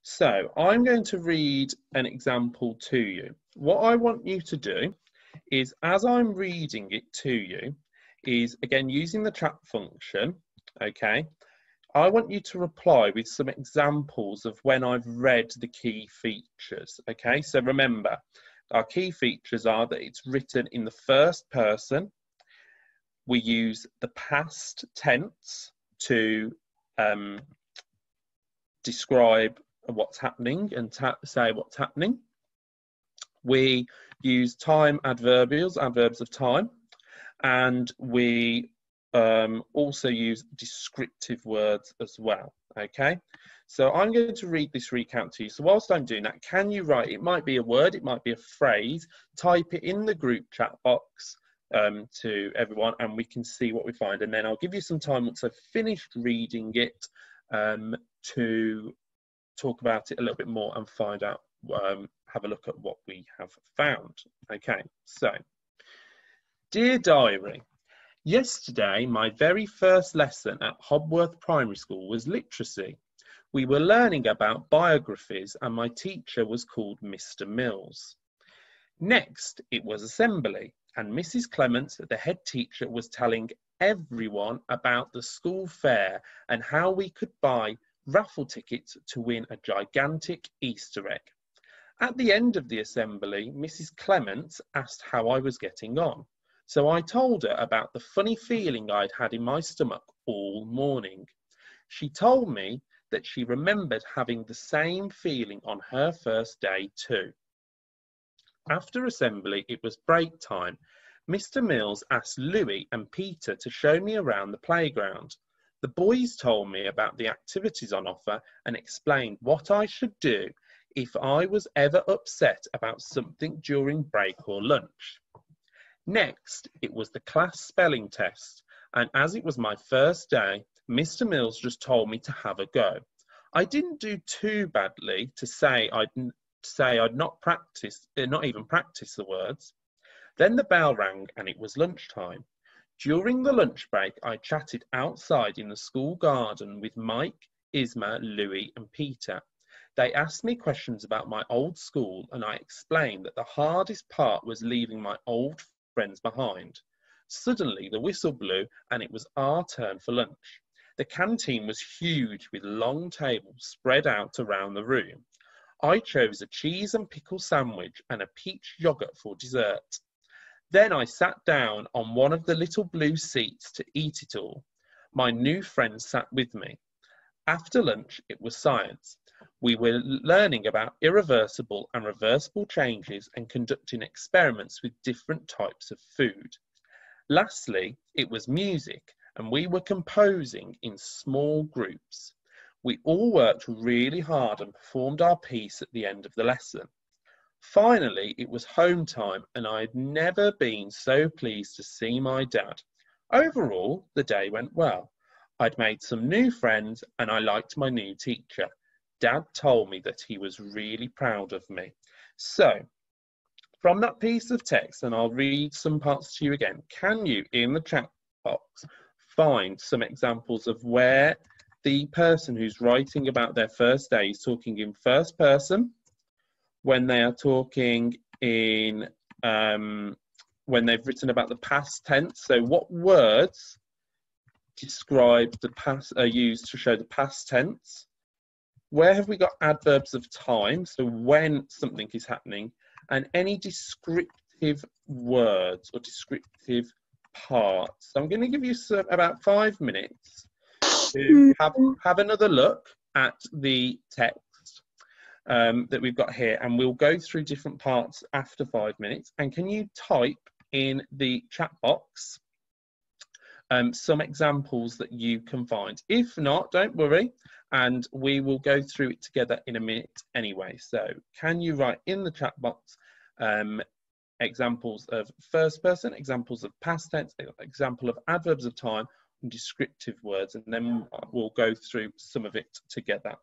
So I'm going to read an example to you. What I want you to do is, as I'm reading it to you, is again using the chat function, okay? I want you to reply with some examples of when I've read the key features, okay? So remember, our key features are that it's written in the first person. We use the past tense to describe what's happening and say what's happening. We use time adverbials, adverbs of time, and we also use descriptive words as well, okay? So I'm going to read this recount to you. So whilst I'm doing that, can you write, it might be a word, it might be a phrase, type it in the group chat box to everyone and we can see what we find. And then I'll give you some time once I've finished reading it to talk about it a little bit more and find out, have a look at what we have found. Okay, so, dear diary, yesterday my very first lesson at Hobworth Primary School was literacy. We were learning about biographies and my teacher was called Mr. Mills. Next, it was assembly and Mrs. Clements, the head teacher, was telling everyone about the school fair and how we could buy raffle tickets to win a gigantic Easter egg. At the end of the assembly, Mrs. Clements asked how I was getting on. So I told her about the funny feeling I'd had in my stomach all morning. She told me that she remembered having the same feeling on her first day too. After assembly, it was break time. Mr. Mills asked Louis and Peter to show me around the playground. The boys told me about the activities on offer and explained what I should do if I was ever upset about something during break or lunch. Next, it was the class spelling test, and as it was my first day, Mr. Mills just told me to have a go. I didn't do too badly to say I'd not even practiced the words. Then the bell rang and it was lunchtime. During the lunch break, I chatted outside in the school garden with Mike, Isma, Louis and Peter. They asked me questions about my old school and I explained that the hardest part was leaving my old friends behind. Suddenly the whistle blew and it was our turn for lunch. The canteen was huge with long tables spread out around the room. I chose a cheese and pickle sandwich and a peach yogurt for dessert. Then I sat down on one of the little blue seats to eat it all. My new friends sat with me. After lunch, it was science. We were learning about irreversible and reversible changes and conducting experiments with different types of food. Lastly, it was music, and we were composing in small groups. We all worked really hard and performed our piece at the end of the lesson. Finally, it was home time and I had never been so pleased to see my dad. Overall, the day went well. I'd made some new friends and I liked my new teacher. Dad told me that he was really proud of me. So, from that piece of text, and I'll read some parts to you again, can you, in the chat box, find some examples of where the person who's writing about their first day is talking in first person, when they are talking in, when they've written about the past tense? So what words describe the past, are used to show the past tense? Where have we got adverbs of time, so when something is happening, and any descriptive words or descriptive parts? So I'm going to give you about 5 minutes to have another look at the text that we've got here, and we'll go through different parts after 5 minutes. And can you type in the chat box some examples that you can find? If not, don't worry, and we will go through it together in a minute anyway. So can you write in the chat box examples of first person, examples of past tense, example of adverbs of time and descriptive words, and then we'll go through some of it together.